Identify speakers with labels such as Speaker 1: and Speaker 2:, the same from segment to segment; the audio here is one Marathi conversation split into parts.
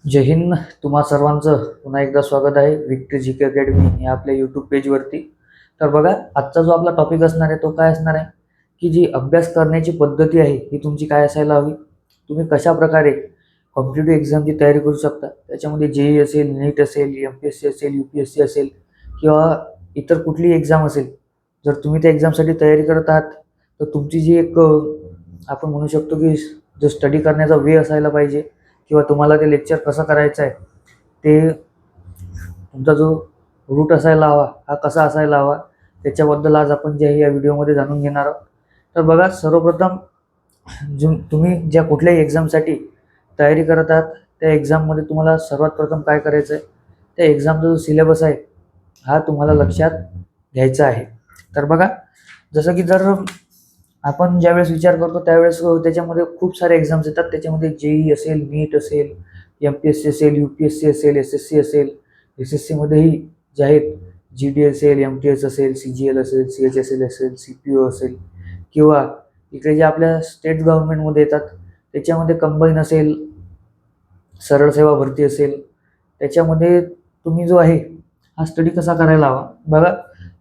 Speaker 1: जय हिंद. तुम्हा सर्वांचं पुन्हा एकदा स्वागत आहे विक्ट्री जीके अकॅडमी या आपल्या यूट्यूब पेजवरती. तर बघा, आजचा जो आपला टॉपिक असणार आहे तो काय असणार आहे की जी अभ्यास करण्याची पद्धती आहे ही तुमची काय असायला हवी. तुम्ही कशा प्रकारे कॉम्पिटिटिव्ह एक्झामची तयारी करू शकता. त्याच्यामध्ये जेई असेल, नीट असेल, MPSC असेल, UPSC असेल किंवा इतर कुठलीही एक्झाम असेल. जर तुम्ही त्या एक्झामसाठी तयारी करत आहात तर तुमची जी एक आपण म्हणू शकतो की जो स्टडी करण्याचा वे असायला पाहिजे किंवा तुम्हाला ते लेक्चर कसं करायचं आहे ते तुमचा जो रूट असायला हवा हा कसा असायला हवा त्याच्याबद्दल आज आपण जे आहे या व्हिडिओमध्ये जाणून घेणार आहोत. तर बघा, सर्वप्रथम तुम्ही ज्या कुठल्याही एक्झामसाठी तयारी करत आहात त्या एक्झाममध्ये तुम्हाला सर्वात प्रथम काय करायचं आहे, त्या एक्झामचा जो सिलेबस आहे हा तुम्हाला लक्षात घ्यायचा आहे. तर बघा, जसं की जर आपण ज्यावेळेस विचार करतो त्यावेळेस त्याच्यामध्ये खूप सारे एक्झाम्स येतात. त्याच्यामध्ये जेई असेल, नीट असेल, MPSC असेल, UPSC असेल, SSC असेल. SSCमध्येही जे आहेत GD असेल, MTS असेल, CGL असेल, CHSL असेल, CPO असेल किंवा इकडे जे आपल्या स्टेट गव्हर्नमेंटमध्ये येतात त्याच्यामध्ये कंबाईन असेल, सरळ सेवा भरती असेल. त्याच्यामध्ये तुम्ही जो आहे हा स्टडी कसा करायला हवा. बघा,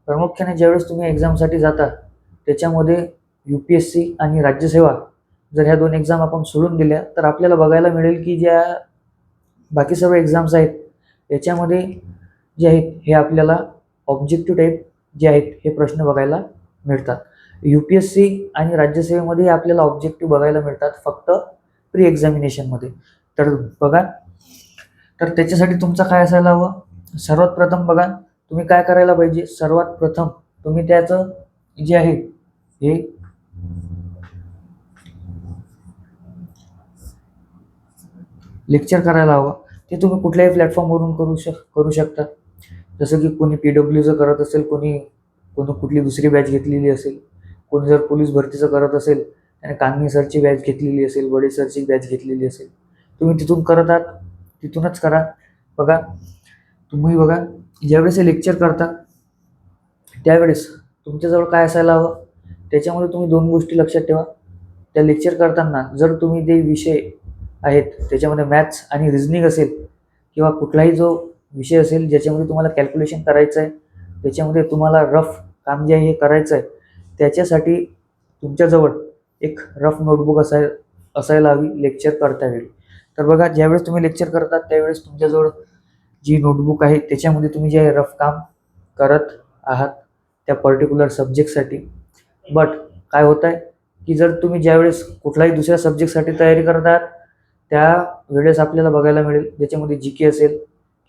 Speaker 1: प्रामुख्याने ज्यावेळेस तुम्ही एक्झामसाठी जाता त्याच्यामध्ये UPSC आणि राज्यसेवा जर ह्या दोन एक्झाम आपण सोडून दिल्या तर आपल्याला बघायला मिळेल की ज्या बाकी सर्व एक्झाम्स आहेत याच्यामध्ये जे आहेत हे आपल्याला ऑब्जेक्टिव्ह टाईप जे आहेत हे प्रश्न बघायला मिळतात. UPSC आणि राज्यसेवेमध्ये आपल्याला ऑब्जेक्टिव्ह बघायला मिळतात फक्त प्री एक्झामिनेशनमध्ये. तर बघा, तर त्याच्यासाठी तुमचं काय असायला हवं. सर्वात प्रथम बघा, तुम्ही काय करायला पाहिजे. सर्वात प्रथम तुम्ही त्याचं जे आहे हे लेक्चर करायला हवं. ते तुम्ही कुठल्याही प्लॅटफॉर्मवरून करू शकता. जसं की कोणी PWचं करत असेल, कोणी कुठली दुसरी बॅच घेतलेली असेल, कोणी जर पोलीस भरतीचं करत असेल त्याने कांगणी सरची बॅच घेतलेली असेल, बडे सरची बॅच घेतलेली असेल. तुम्ही तिथून करत आहात तिथूनच करा. बघा, तुम्ही बघा ज्यावेळेस हे लेक्चर करता त्यावेळेस तुमच्याजवळ काय असायला हवं. त्याच्यामध्ये तुम्ही दोन गोष्टी लक्षात ठेवा. त्या लेक्चर करताना जर तुम्ही ते विषय आहेत त्याच्यामध्ये मॅथ्स आणि रिझनिंग असेल किंवा कुठलाही जो विषय असेल ज्याच्यामध्ये तुम्हाला कॅल्क्युलेशन करायचं आहे, त्याच्यामध्ये तुम्हाला रफ काम जे आहे हे करायचं आहे, त्याच्यासाठी तुमच्याजवळ एक रफ नोटबुक असायला हवी लेक्चर करता वेळी. तर बघा, ज्यावेळेस तुम्ही लेक्चर करतात त्यावेळेस तुमच्याजवळ जी नोटबुक आहे त्याच्यामध्ये तुम्ही जे रफ काम करत आहात त्या पर्टिक्युलर सब्जेक्टसाठी. बट काय होत आहे की जर तुम्ही ज्यावेळेस कुठलाही दुसऱ्या सब्जेक्टसाठी तयारी करत आहात त्या वेळेस आपल्याला बघायला मिळेल ज्याच्यामध्ये GK असेल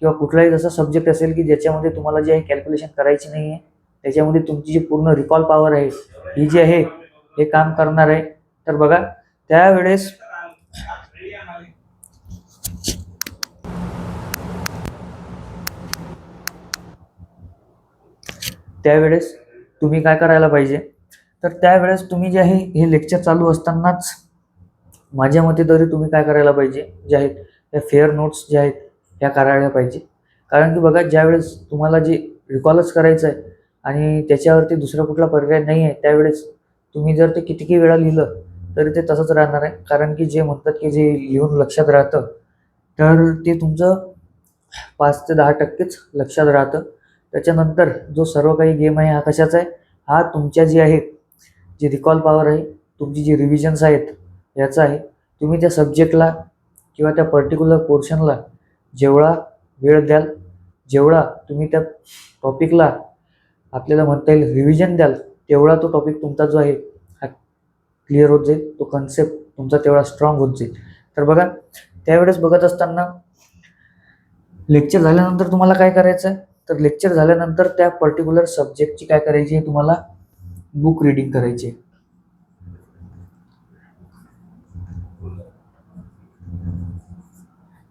Speaker 1: किंवा कुठलाही जसा सब्जेक्ट असेल की ज्याच्यामध्ये तुम्हाला जे आहे कॅल्क्युलेशन करायची नाही आहे, त्याच्यामध्ये तुमची जी पूर्ण रिकॉल पॉवर आहे ही जी आहे हे काम करणार आहे. तर बघा, त्यावेळेस तुम्ही काय करायला पाहिजे. तर त्यावेळेस तुम्ही जे आहे हे लेक्चर चालू असतानाच माझ्या मते तरी तुम्ही काय करायला पाहिजे, जे आहेत त्या फेअर नोट्स ज्या आहेत ह्या करायला पाहिजे. कारण की बघा, ज्यावेळेस तुम्हाला जे रिकॉलच करायचं आहे आणि त्याच्यावरती दुसरा कुठला पर्याय नाही आहे त्यावेळेस तुम्ही जर ते कितीही वेळा लिहिलं तरी ते तसंच राहणार आहे. कारण की जे म्हणतात की जे लिहून लक्षात राहतं तर ते तुमचं 5 ते 10% लक्षात राहतं. त्याच्यानंतर जो सर्व काही गेम आहे हा कशाचा आहे, हा तुमच्या जी आहे जी रिकॉल पॉवर आहे, तुमची जी रिव्हिजन्स आहेत याचा आहे. तुम्ही त्या सब्जेक्टला किंवा त्या पर्टिक्युलर पोर्शनला जेवढा वेळ द्याल, जेवढा तुम्ही त्या टॉपिकला आपल्याला म्हणता येईल रिव्हिजन द्याल, तेवढा तो टॉपिक तुमचा जो आहे हा क्लिअर होत जाईल, तो कन्सेप्ट तुमचा तेवढा स्ट्रॉंग होत जाईल. तर बघा, त्यावेळेस बघत असताना लेक्चर झाल्यानंतर तुम्हाला काय करायचं आहे, तर लेक्चर झाल्यानंतर त्या पर्टिक्युलर सब्जेक्टची काय करायची आहे, तुम्हाला बुक रिडिंग करायची आहे.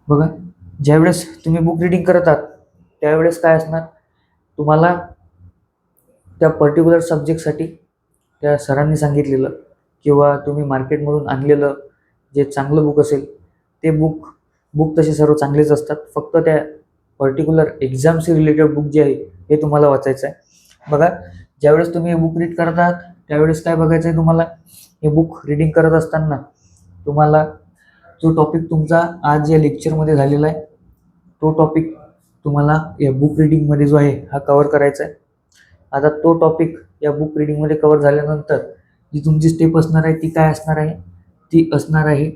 Speaker 1: बघा, ज्यावेळेस तुम्ही बुक रिडिंग करत आहात त्यावेळेस काय असणार, तुम्हाला त्या पर्टिक्युलर सब्जेक्टसाठी त्या सरांनी सांगितलेलं किंवा तुम्ही मार्केटमधून आणलेलं जे चांगलं बुक असेल ते बुक तसे सर्व चांगलेच असतात. फक्त त्या पर्टिक्युलर एक्झामशी रिलेटेड बुक जे आहे हे तुम्हाला वाचायचं आहे. बघा, ज्यावेळेस तुम्ही हे बुक रीड करत आहात त्यावेळेस काय बघायचं आहे तुम्हाला, हे बुक रिडिंग करत असताना तुम्हाला जो टॉपिक तुमचा आज या लेक्चरमध्ये झालेला आहे तो टॉपिक तुम्हाला या बुक रीडिंगमध्ये जो आहे हा कव्हर करायचा आहे. आता तो टॉपिक या बुक रीडिंगमध्ये कव्हर झाल्यानंतर जी तुमची स्टेप असणार आहे ती काय असणार आहे, ती असणार आहे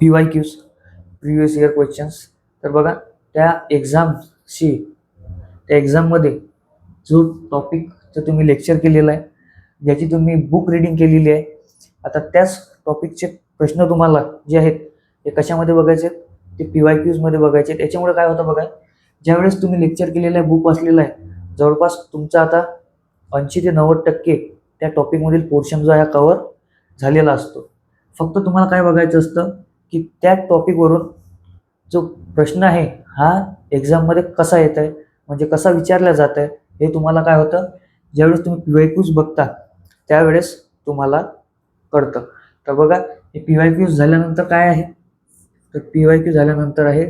Speaker 1: PYQs, प्रिव्हियस इयर क्वेश्चन्स. तर बघा त्या एक्झाममध्ये जो टॉपिक जर तुम्ही लेक्चर केलेला आहे, ज्याची तुम्ही बुक रीडिंग केलेली आहे, आता त्याच टॉपिकचे प्रश्न तुम्हाला जे आहेत ते कशामध्ये बघायचे, ते PYQsमध्ये बघायचे. याच्यामुळे काय होतं बघा, ज्यावेळेस तुम्ही लेक्चर केलेलं आहे, बुक वाचलेलं आहे, जवळपास तुमचा आता 80 ते 90% त्या टॉपिकमधील पोर्शन जो आहे कव्हर झालेला असतो. फक्त तुम्हाला काय बघायचं असतं की त्या टॉपिकवरून जो प्रश्न आहे हा एक्झाममध्ये कसा येत आहे, म्हणजे कसा विचारला जात आहे, हे तुम्हाला काय होतं ज्यावेळेस तुम्ही PYQs बघता त्यावेळेस तुम्हाला कळतं. तर बघा हे PYQs झाल्यानंतर काय आहे, तर PYQ झाल्यानंतर आहे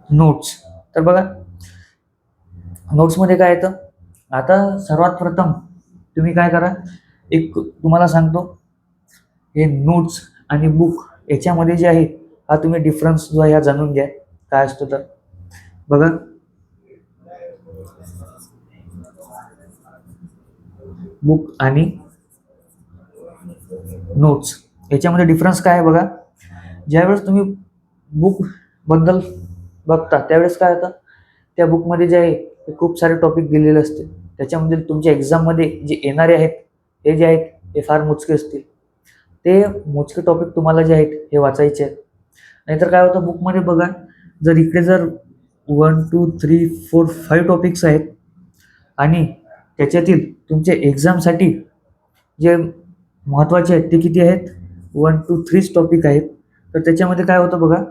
Speaker 1: नोट्स. तर बघा नोट्समध्ये काय येतं, आता सर्वात प्रथम तुम्ही काय करा, एक तुम्हाला सांगतो हे नोट्स आणि बुक याच्यामध्ये जे आहे हा तुम्ही डिफरन्स जो आहे हा जाणून घ्या काय असतो. तर बघा बुक आणि नोट्स याच्यामध्ये डिफरन्स काय आहे बघा, ज्यावेळेस तुम्ही बुक बद्दल बघता त्यावेळेस काय होतं, त्या बुकमध्ये जे आहे ते खूप सारे टॉपिक दिलेले असते, त्याच्यामध्ये तुमच्या एक्झाममध्ये जे येणारे आहेत हे जे आहेत हे फार मोजके असतील. ते मोजके टॉपिक तुम्हाला जे आहेत हे वाचायचे आहेत. नाहीतर काय होतं बुकमध्ये बघा, जर इकडे जर 1 2 3 4 5 टॉपिक्स आहेत आणि त्याच्यातील तुमच्या एक्झामसाठी जे महत्त्वाचे आहेत ते किती आहेत, 1 2 3 टॉपिक आहेत. तर त्याच्यामध्ये काय होतं बघा,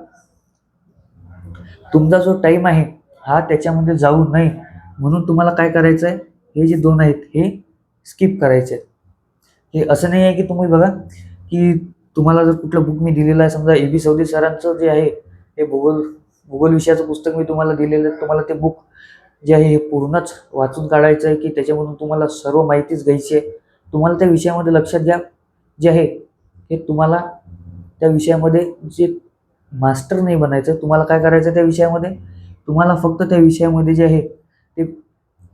Speaker 1: तुमचा जो टाईम आहे हा त्याच्यामध्ये जाऊ नये म्हणून तुम्हाला काय करायचं आहे, हे जे 2 आहेत हे स्किप करायचे आहेत. हे असं नाही आहे की तुम्ही बघा की तुम्हाला जर कुठलं बुक मी दिलेलं आहे, समजा AB चौधरी सरांचं जे आहे हे भूगोल विषयाचं पुस्तक मी तुम्हाला दिलेलं आहे, तुम्हाला ते बुक जे आहे हे पूर्णच वाचून काढायचं आहे की त्याच्यामधून तुम्हाला सर्व माहितीच घ्यायची आहे. तुम्हाला त्या विषयामध्ये लक्षात घ्या जे आहे हे तुम्हाला त्या विषयामध्ये जे मास्टर नाही बनायचं, तुम्हाला काय करायचं त्या विषयामध्ये, तुम्हाला फक्त त्या विषयामध्ये जे आहे ते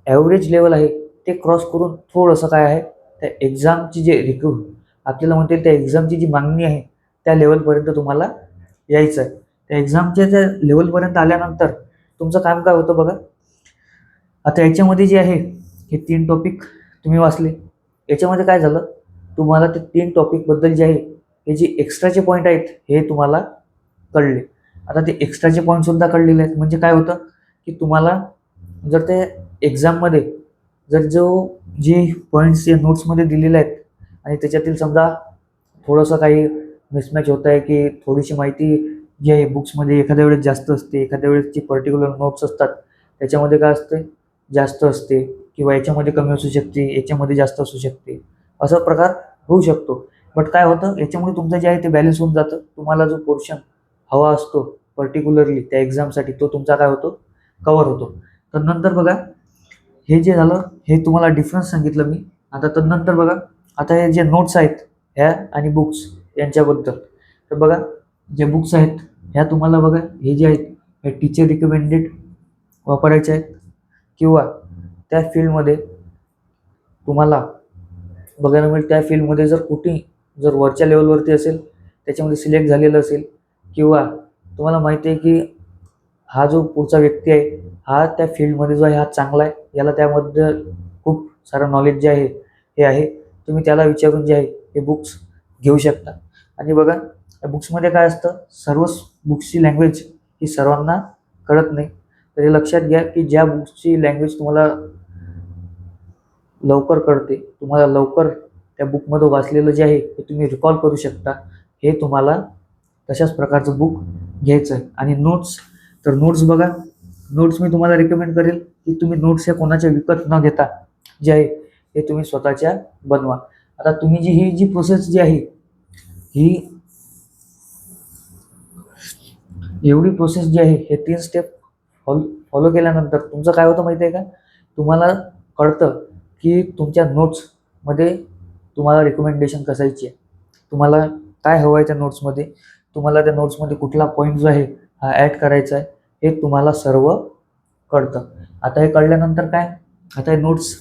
Speaker 1: ॲव्हरेज लेवल आहे ते क्रॉस करून थोडंसं काय आहे त्या एक्झामची जे आपल्याला म्हणते त्या एक्झामची जी मागणी आहे त्या लेवलपर्यंत तुम्हाला यायचं आहे. त्या एक्झामच्या त्या लेवलपर्यंत आल्यानंतर तुमचं काम काय होतं बघा, आता याच्यामध्ये जे आहे हे 3 टॉपिक तुम्ही वाचले, याच्यामध्ये काय झालं तुम्हाला ते 3 टॉपिकबद्दल जे आहे हे जे एक्स्ट्राचे पॉईंट आहेत हे तुम्हाला कळले. आता ते एक्स्ट्राचे पॉईंटसुद्धा कळलेले आहेत म्हणजे काय होतं की तुम्हाला जर ते एक्झाममध्ये जर जे पॉईंट्स या नोट्समध्ये दिलेले आहेत आणि त्याच्यातील समजा थोडंसं काही मिसमॅच होत आहे की थोडीशी माहिती जी आहे बुक्समध्ये एखाद्या वेळेस जास्त असते, एखाद्या वेळेस जी पर्टिक्युलर नोट्स असतात त्याच्यामध्ये काय असते जास्त असते, किंवा याच्यामध्ये कमी असू शकते, याच्यामध्ये जास्त असू शकते, असा प्रकार होऊ शकतो. बट काय होतं याच्यामुळे तुमचं जे आहे ते बॅलन्स होऊन जातं. तुम्हाला जो पोर्शन हवा असतो पर्टिक्युलरली त्या एक्झामसाठी तो तुमचा काय होतो कव्हर होतो. तर नंतर बघा हे जे झालं हे तुम्हाला डिफरन्स सांगितलं मी. आता तर नंतर बघा आता हे जे नोट्स आहेत ह्या आणि बुक्स यांच्याबद्दल, तर बघा जे बुक्स आहेत ह्या तुम्हाला बघा हे जे आहेत हे टीचर रिकमेंडेड वापरायचे आहेत, किंवा त्या फील्डमध्ये तुम्हाला बघायला मिळेल त्या फील्डमध्ये जर कुठे जर वरच्या लेवलवरती असेल त्याच्यामध्ये सिलेक्ट झालेलं असेल, किंवा तुम्हाला माहिती आहे की हा जो पुढचा व्यक्ती आहे हा त्या फील्डमध्ये जो आहे हा चांगला आहे, याला त्यामध्ये खूप सारं नॉलेज जे आहे हे आहे, तुम्ही त्याला विचारून जे आहे हे बुक्स घेऊ शकता. आणि बघा या बुक्समध्ये काय असतं, सर्वच बुक्सची लँग्वेज ही सर्वांना कळत नाही. तर हे लक्षात घ्या की ज्या बुक्सची लँग्वेज तुम्हाला लवकर कळते, तुम्हाला लवकर त्या बुकमध्ये वाचलेलं जे आहे हे तुम्ही रिकॉल करू शकता, हे तुम्हाला तशाच प्रकारचं बुक घ्यायचं आहे. आणि नोट्स, तर नोट्स बघा नोट्स मी तुम्हाला रिकमेंड करेल की तुम्ही नोट्स हे कोणाच्या विकत न घेता जे आहे हे तुम्ही स्वतःच्या बनवा. आता तुम्ही ही जी प्रोसेस जी आहे ही एवढी प्रोसेस जी आहे हे 3 स्टेप फॉलो केल्यानंतर तुमचं काय होतं माहिती आहे का, तुम्हाला कळतं की तुमच्या नोट्समध्ये तुम्हाला रिकमेंडेशन कसायची आहे, तुम्हाला काय हवं आहे त्या नोट्समध्ये, तुम्हाला त्या नोट्समध्ये कुठला पॉईंट जो आहे हा ॲड करायचा आहे, हे तुम्हाला सर्व कळतं. आता हे कळल्यानंतर काय, आता हे नोट्स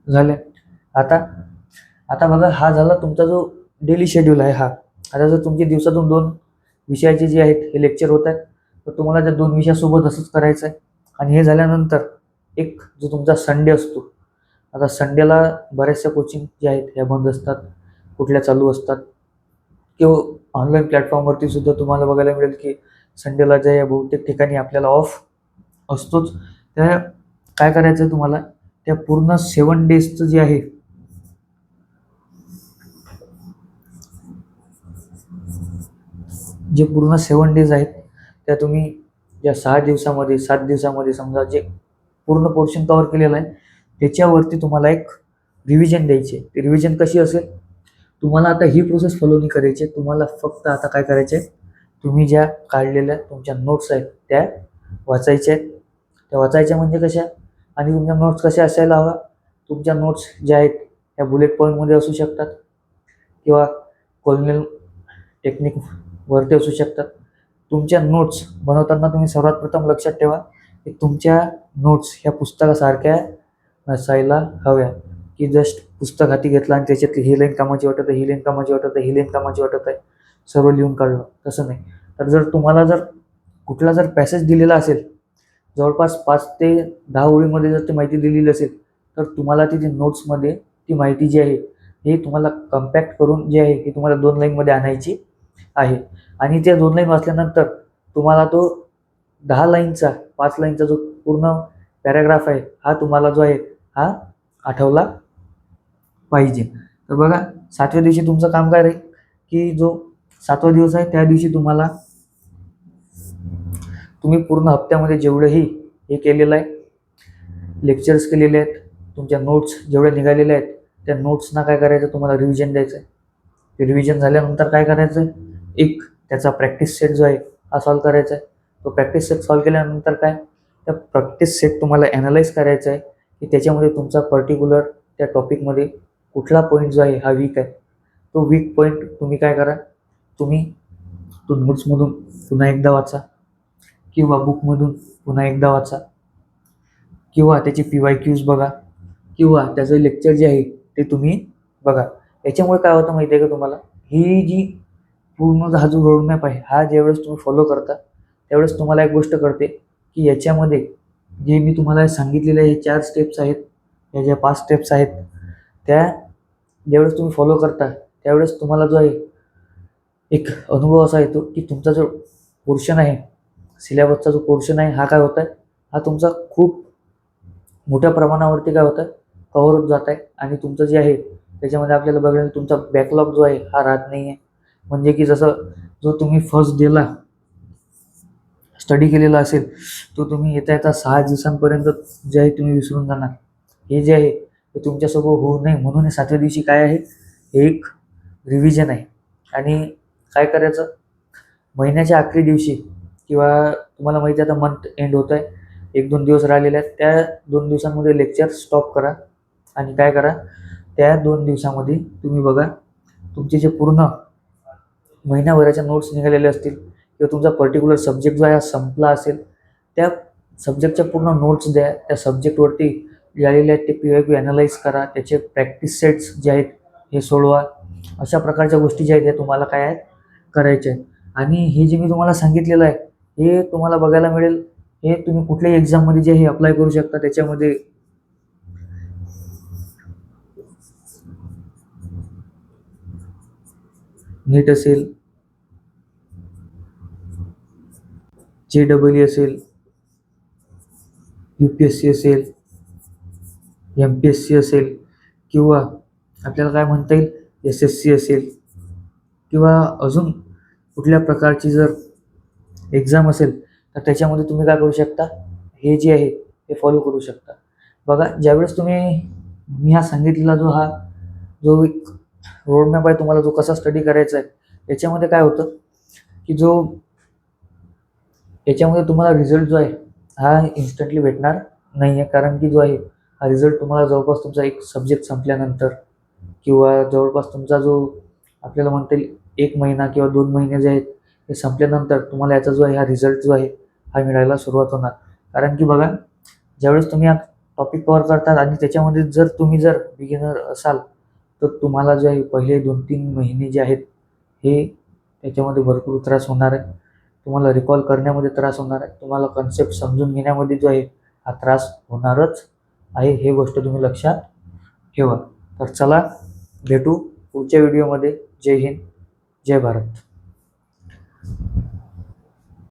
Speaker 1: झाले. आता आता बघा, हा झाला तुमचा जो डेली शेड्यूल आहे. आता जर तुमचे दिवसातून 2 विषयाचे जे आहेत हे लेक्चर होत आहेत, तर तुम्हाला त्या 2 विषयासोबत असंच करायचं आहे. आणि हे झाल्यानंतर एक जो तुमचा संडे असतो, आता संडेला बऱ्याचशा कोचिंग ज्या आहेत ह्या बंद असतात, कुठल्या चालू असतात, किंवा ऑनलाईन प्लॅटफॉर्मवरती सुद्धा तुम्हाला बघायला मिळेल की संडेला ज्या या बहुतेक ठिकाणी आपल्याला ऑफ असतोच. त्या काय करायचं आहे तुम्हाला, त्या पूर्ण 7 डेजचं जे आहे, जे पूर्ण 7 डेज आहेत, त्या तुम्ही या 6 दिवसामध्ये 7 दिवसामध्ये समजा जे पूर्ण पोर्शन कव्हर केलेलं आहे त्याच्यावरती तुम्हाला एक रिव्हिजन द्यायची आहे. ती रिव्हिजन कशी असेल, तुम्हाला आता ही प्रोसेस फॉलो नाही करायची आहे. तुम्हाला फक्त आता काय करायचे आहे, तुम्ही ज्या काढलेल्या तुमच्या नोट्स आहेत त्या वाचायच्या आहेत. त्या वाचायच्या म्हणजे कशा, आणि तुमच्या नोट्स कशा असायला हवा, तुमच्या नोट्स ज्या आहेत त्या बुलेट पॉईंटमध्ये असू शकतात किंवा कॉलनेल टेक्निकवरती असू शकतात. तुमच्या नोट्स बनवताना तुम्ही सर्वात प्रथम लक्षात ठेवा की तुमच्या नोट्स ह्या पुस्तकासारख्या नसायला हव्या, की जस्ट पुस्तक हाती घेतलं आणि त्याच्यातली ही लाईन कामाची वाटत आहे, ही लाईन कामाची वाटत आहे, ही लाईन कामाची वाटत आहे, सर्व लिहून काढलं, तसं नाही. तर जर तुम्हाला जर कुठला जर पॅसेज दिलेला असेल, जवळपास 5 ते 10 ओळीमध्ये जर ती माहिती दिलेली असेल, तर तुम्हाला ती नोट्समध्ये ती माहिती जी आहे हे तुम्हाला कम्पॅक्ट करून जी आहे ही तुम्हाला 2 लाईनमध्ये आणायची आहे. आणि त्या 2 लाईन वाचल्यानंतर तुम्हाला तो 10 लाईनचा 5 लाईनचा जो पूर्ण पॅराग्राफ आहे हा तुम्हाला जो आहे हा आठवला पाहिजे. तर बघा, 7व्या दिवशी तुमचं काम काय राहील, की जो 7वा दिवस आहे त्या दिवशी तुम्ही पूर्ण हप्त्यामध्ये जेवढंही हे केलेलं आहे, लेक्चर्स केलेले आहेत, तुमच्या नोट्स जेवढ्या निघालेल्या आहेत त्या नोट्सना काय करायचं, तुम्हाला रिव्हिजन द्यायचं आहे. ते रिव्हिजन झाल्यानंतर काय करायचं आहे, एक त्याचा प्रॅक्टिस सेट जो आहे हा सॉल्व करायचा आहे. तो प्रॅक्टिस सेट सॉल्व केल्यानंतर काय, त्या प्रॅक्टिस सेट तुम्हाला ॲनालाइज करायचा आहे की त्याच्यामध्ये तुमचा पर्टिक्युलर त्या टॉपिकमध्ये कुठला पॉईंट जो आहे हा वीक आहे. तो वीक पॉईंट तुम्ही काय करा, तुम्ही तो नोट्समधून पुन्हा एकदा वाचा किंवा बुकमधून पुन्हा एकदा वाचा किंवा त्याची PYQs बघा किंवा त्याचं लेक्चर जे आहे ते तुम्ही बघा. याच्यामुळे काय होतं माहिती आहे का तुम्हाला, ही जी पूर्ण हा जो रोडमॅप आहे हा ज्यावेळेस तुम्ही फॉलो करता त्यावेळेस तुम्हाला एक गोष्ट कळते की याच्यामध्ये जे मी तुम्हाला सांगितलेले हे 4 स्टेप्स आहेत, या ज्या 5 स्टेप्स आहेत, त्या ज्यावेळेस तुम्ही फॉलो करता त्यावेळेस तुम्हाला जो आहे एक अनुभव असा येतो की तुमचा जो पोर्शन आहे, सिलेबसचा जो पोर्शन आहे हा काय होत आहे, हा तुमचा खूप मोठ्या प्रमाणावरती काय होतं, कव्हर होत जात आहे. आणि तुमचं जे आहे त्याच्यामध्ये आपल्याला बघायला तुमचा बॅकलॉग जो आहे हा राहत नाही आहे. म्हणजे की जसं जो तुम्ही फर्स्ट डेला स्टडी केलेला असेल तो तुम्ही येता 6 दिवसांपर्यंत जे आहे तुम्ही विसरून जाणार. हे जे आहे ते तुमच्यासोबत होऊ नये म्हणून हे 7व्या दिवशी काय आहे, एक रिव्हिजन आहे. आणि काय करायचं, महिन्याच्या आखरी दिवशी किंवा तुम्हाला माहिती आहे आता मंथ एंड होत आहे, 1-2 दिवस राहिलेले आहेत, त्या 2 दिवसांमध्ये लेक्चर स्टॉप करा आणि काय करा, त्या 2 दिवसामध्ये तुम्ही बघा तुमचे जे पूर्ण महिन्याभराच्या नोट्स निघालेले असतील किंवा तुमचा पर्टिक्युलर सब्जेक्ट जो आहे हा संपला असेल, त्या सब्जेक्टच्या पूर्ण नोट्स द्या. त्या सब्जेक्टवरती लिहिलेले आहेत ते PYQ ॲनालाइज करा, त्याचे प्रॅक्टिस सेट्स जे आहेत हे सोडवा. अशा प्रकारच्या गोष्टी ज्या आहेत त्या तुम्हाला काय आहेत करायच्या आहेत. आणि हे जे मी तुम्हाला सांगितलेलं आहे हे तुम्हाला बघायला मिळेल, हे तुम्ही कुठल्याही एक्झाममध्ये जे हे अप्लाय करू शकता. त्याच्यामध्ये नीट असेल, JEE असेल, UPSC असेल, MPSC असेल किंवा आपल्याला काय म्हणता येईल SSC असेल किंवा अजून कुठल्या प्रकारची जर एक्झाम असेल तर त्याच्यामध्ये तुम्ही काय करू शकता, हे जे आहे ते फॉलो करू शकता. बघा, ज्यावेळेस मी हा सांगितलेला जो एक रोडमॅप आहे तुम्हाला जो कसा स्टडी करायचा आहे, याच्यामध्ये काय होतं की याच्यामध्ये तुम्हाला रिझल्ट जो आहे हा इन्स्टंटली भेटणार नाही आहे. कारण की जो आहे हा रिझल्ट तुम्हाला जवळपास तुमचा एक सब्जेक्ट संपल्यानंतर किंवा जवळपास तुमचा जो आपल्याला म्हणता येईल 1 महिना किंवा 2 महिने जे आहेत हे संपल्यानंतर तुम्हाला याचा जो आहे हा रिझल्ट जो आहे हा मिळायला सुरुवात होणार. कारण की बघा, ज्यावेळेस तुम्ही हा टॉपिक कव्हर करतात आणि त्याच्यामध्ये जर बिगिनर असाल तर तुम्हाला जे आहे पहिले 2-3 महिने जे आहेत हे त्याच्यामध्ये भरपूर त्रास होणार आहे. तुम्हाला रिकॉल करण्यामध्ये त्रास होणार आहे. तुम्हाला कन्सेप्ट समजून घेण्यामध्ये जो आहे हा त्रास होणारच आहे. हे गोष्ट तुम्ही लक्षात ठेवा. तर चला भेटू पुढच्या व्हिडिओमध्ये. जय हिंद, जय भारत.